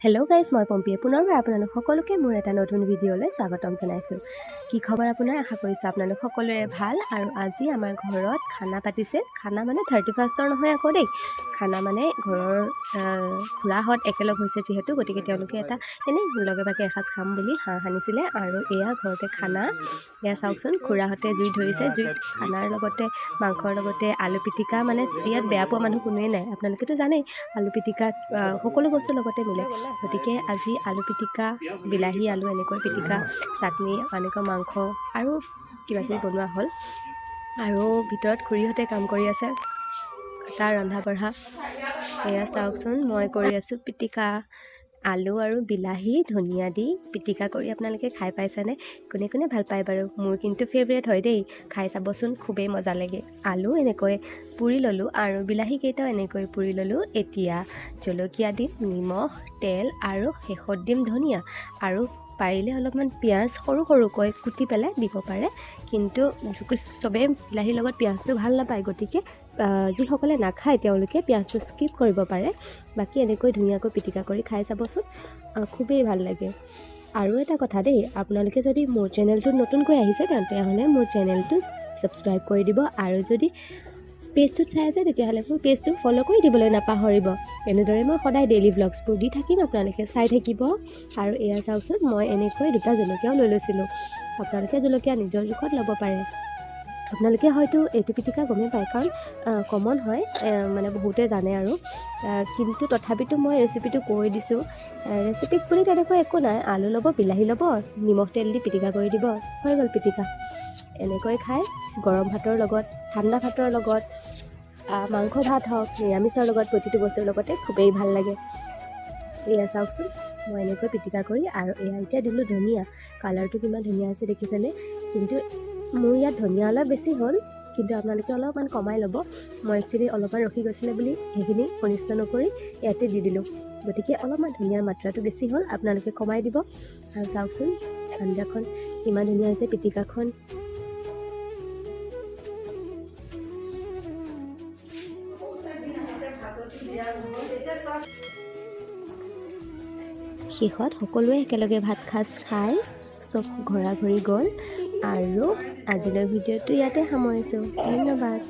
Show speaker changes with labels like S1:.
S1: Hello' guys, মই পম্পীয়ে পুনৰবাৰ আপোনালোক সকলোকে মোৰ এটা নতুন ভিডিঅ'লৈ স্বাগতম জনাইছোঁ। কি খবৰ আপোনাৰ? আশা কৰিছোঁ আপোনালোক সকলোৰে ভাল। আৰু আজি আমাৰ ঘৰত খানা পাতিছে। খানা মানে 31st নহয় আকৌ দেই, খানা মানে ঘৰৰ খুৰাহঁত একেলগ হৈছে যিহেতু, গতিকে তেওঁলোকে এটা এনেই লগে ভাগে এসাঁজ খাম বুলি হাঁহ আনিছিলে। আৰু এয়া ঘৰতে খানা, এয়া চাওকচোন, খুৰাহঁতে জুইত ধৰিছে। জুইত খানাৰ লগতে মাংসৰ লগতে আলু পিটিকা, মানে ইয়াত বেয়া পোৱা মানুহ কোনোৱেই নাই। আপোনালোকেতো জানেই আলু পিটিকা সকলো বস্তুৰ লগতে মিলে, গতিকে আজি আলু পিটিকা, বিলাহী আলু এনেকৈ পিটিকা, চাটনি, এনেকৈ মাংস আৰু কিবাকিবি বনোৱা হ'ল। আৰু ভিতৰত খুৰীহঁতে কাম কৰি আছে, কটা ৰন্ধা বঢ়া। এয়া চাওকচোন, মই কৰি আছোঁ পিটিকা, আলু আৰু বিলাহী ধনিয়া দি পিটিকা কৰি। আপোনালোকে খাই পাইছেনে? কোনে কোনে ভাল পায় বাৰু? মোৰ কিন্তু ফেভৰেট হয় দেই, খাই চাবচোন, খুবেই মজা লাগে। আলু এনেকৈ পুৰি ল'লোঁ আৰু বিলাহীকেইটাও এনেকৈ পুৰি ল'লোঁ। এতিয়া জলকীয়া দিম, নিমখ, তেল আৰু শেষত দিম ধনিয়া। আৰু পাৰিলে অলপমান পিঁয়াজ সৰু সৰুকৈ কুটি পেলাই দিব পাৰে, কিন্তু চবেই বিলাহীৰ লগত পিঁয়াজটো ভাল নাপায়, গতিকে যিসকলে নাখায় তেওঁলোকে পিঁয়াজটো স্কিপ কৰিব পাৰে। বাকী এনেকৈ ধুনীয়াকৈ পিটিকা কৰি খাই চাবচোন, খুবেই ভাল লাগে। আৰু এটা কথা দেই, আপোনালোকে যদি মোৰ চেনেলটোত নতুনকৈ আহিছে তেতিয়াহ'লে মোৰ চেনেলটো ছাবস্ক্ৰাইব কৰি দিব। আৰু যদি পেজটোত চাই আছে তেতিয়াহ'লে মোৰ পেজটো ফ'ল' কৰি দিবলৈ নাপাহৰিব। এনেদৰে মই সদায় ডেইলি ব্লগছবোৰ দি থাকিম, আপোনালোকে চাই থাকিব। আৰু এয়া চাওকচোন, মই এনেকৈ 2টা জলকীয়াও লৈ লৈছিলোঁ। আপোনালোকে জলকীয়া নিজৰ জোখত ল'ব পাৰে। আপোনালোকে হয়তো এইটো পিটিকা গমেই পায়, কাৰণ কমন হয়, মানে বহুতে জানে আৰু, কিন্তু তথাপিতো মই ৰেচিপিটো কৈ দিছোঁ। ৰেচিপিত বুলি তেনেকৈ একো নাই, আলু ল'ব, বিলাহী ল'ব, নিমখ তেল দি পিটিকা কৰি দিব, হৈ গ'ল পিটিকা। এনেকৈ খাই গৰম ভাতৰ লগত, ঠাণ্ডা ভাতৰ লগত, মাংস ভাত হওক, নিৰামিষৰ লগত, প্ৰতিটো বস্তুৰ লগতে খুবেই ভাল লাগে। এয়া চাওকচোন, মই এনেকৈ পিটিকা কৰি, আৰু এয়া এতিয়া দিলোঁ ধনিয়া। কালাৰটো কিমান ধুনীয়া আছে দেখিছেনে? কিন্তু মোৰ ইয়াত ধনিয়া অলপ বেছি হ'ল, কিন্তু আপোনালোকে অলপমান কমাই ল'ব। মই একচুৱেলি অলপমান ৰখি গৈছিলে বুলি সেইখিনি অনিষ্ট নকৰি ইয়াতে দি দিলোঁ, গতিকে অলপমান ধনিয়াৰ মাত্ৰাটো বেছি হ'ল, আপোনালোকে কমাই দিব। আৰু চাওকচোন, আঞ্জাখন কিমান ধুনীয়া হৈছে, পিটিকাখন। শেষত সকলোৱে একেলগে ভাত সাজ খাই চব ঘৰা ঘৰি গ'ল। আৰু আজিলৈ ভিডিঅ'টো ইয়াতে সামৰিছোঁ। ধন্যবাদ।